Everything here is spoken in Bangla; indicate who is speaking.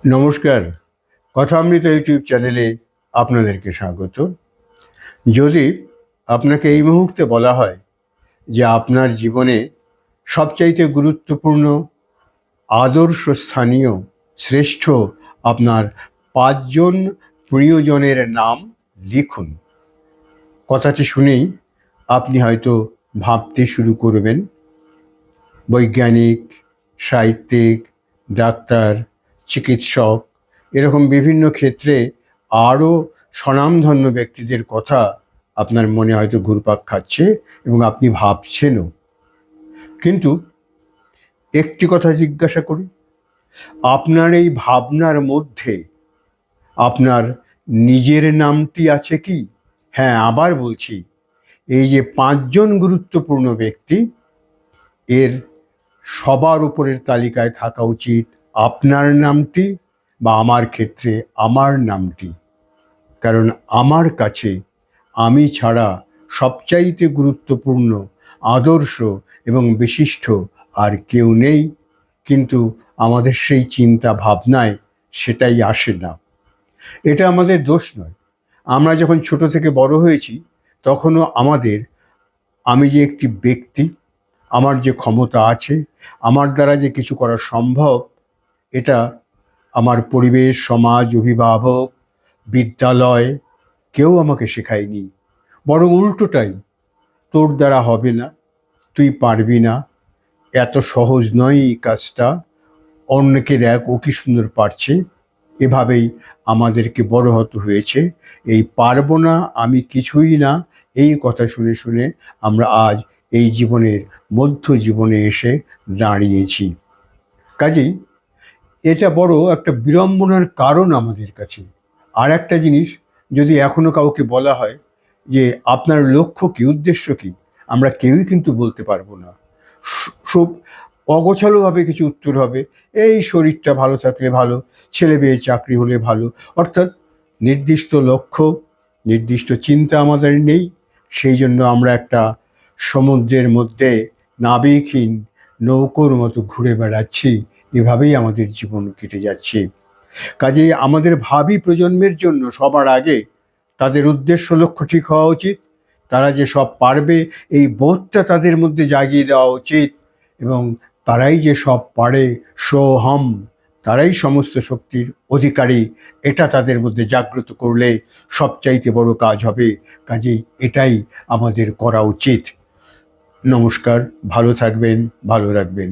Speaker 1: নমস্কার। কথামৃত ইউটিউব চ্যানেলে আপনাদেরকে স্বাগত। যদি আপনাকে এই মুহূর্তে বলা হয় যে আপনার জীবনে সবচাইতে গুরুত্বপূর্ণ, আদর্শ স্থানীয়, শ্রেষ্ঠ আপনার ৫ জন প্রিয়জনের নাম লিখুন, কথাটি শুনেই আপনি হয়তো ভাবতে শুরু করবেন বৈজ্ঞানিক, সাহিত্যিক, ডাক্তার, চিকিৎসক, এরকম বিভিন্ন ক্ষেত্রে আরও স্বনামধন্য ব্যক্তিদের কথা আপনার মনে হয়তো ঘুরপাক খাচ্ছে এবং আপনি ভাবছেনও। কিন্তু একটি কথা জিজ্ঞাসা করি, আপনার এই ভাবনার মধ্যে আপনার নিজের নামটি আছে কি? হ্যাঁ, আবার বলছি, এই যে ৫ জন গুরুত্বপূর্ণ ব্যক্তি, এর সবার উপরের তালিকায় থাকা উচিত আপনার নামটি, বা আমার ক্ষেত্রে আমার নামটি। কারণ আমার কাছে আমি ছাড়া সবচাইতে গুরুত্বপূর্ণ, আদর্শ এবং বিশিষ্ট আর কেউ নেই। কিন্তু আমাদের সেই চিন্তা ভাবনায় সেটাই আসে না। এটা আমাদের দোষ নয়। আমরা যখন ছোট থেকে বড় হয়েছি তখনও আমাদের আমি যে একটি ব্যক্তি, আমার যে ক্ষমতা আছে, আমার দ্বারা যে কিছু করা সম্ভব, এটা আমার পরিবেশ, সমাজ, অভিভাবক, বিদ্যালয় কেউ আমাকে শেখায়নি। বরং উল্টোটাই, তোর দ্বারা হবে না, তুই পারবি না, এত সহজ নয় এই কাজটা, অন্যকে দেখ ও কি সুন্দর পারছে। এভাবেই আমাদেরকে বড় হতে হয়েছে। এই পারবো না, আমি কিছুই না, এই কথা শুনে শুনে আমরা আজ এই জীবনের মধ্য জীবনে এসে দাঁড়িয়েছি। কাজেই এটা বড় একটা বিড়ম্বনার কারণ আমাদের কাছে। আর একটা জিনিস, যদি এখনো কাউকে বলা হয় যে আপনার লক্ষ্য কী, উদ্দেশ্য কী, আমরা কেউই কিন্তু বলতে পারবো না। সব অগোছালোভাবে কিছু উত্তর হবে, এই শরীরটা ভালো থাকলে ভালো, ছেলে মেয়ে চাকরি হলে ভালো। অর্থাৎ নির্দিষ্ট লক্ষ্য, নির্দিষ্ট চিন্তা আমাদের নেই। সেই জন্য আমরা একটা সমুদ্রের মধ্যে নাবিকহীন নৌকোর মতো ঘুরে বেড়াচ্ছি। এভাবেই আমাদের জীবন কেটে যাচ্ছে। কাজেই আমাদের ভাবি প্রজন্মের জন্য সবার আগে তাদের উদ্দেশ্য, লক্ষ্য ঠিক হওয়া উচিত। তারা যে সব পারবে এই বোধটা তাদের মধ্যে জাগিয়ে দেওয়া উচিত, এবং তারাই যে সব পারে, সোহম, তারাই সমস্ত শক্তির অধিকারী, এটা তাদের মধ্যে জাগ্রত করলে সবচাইতে বড় কাজ হবে। কাজেই এটাই আমাদের করা উচিত। নমস্কার, ভালো থাকবেন, ভালো রাখবেন।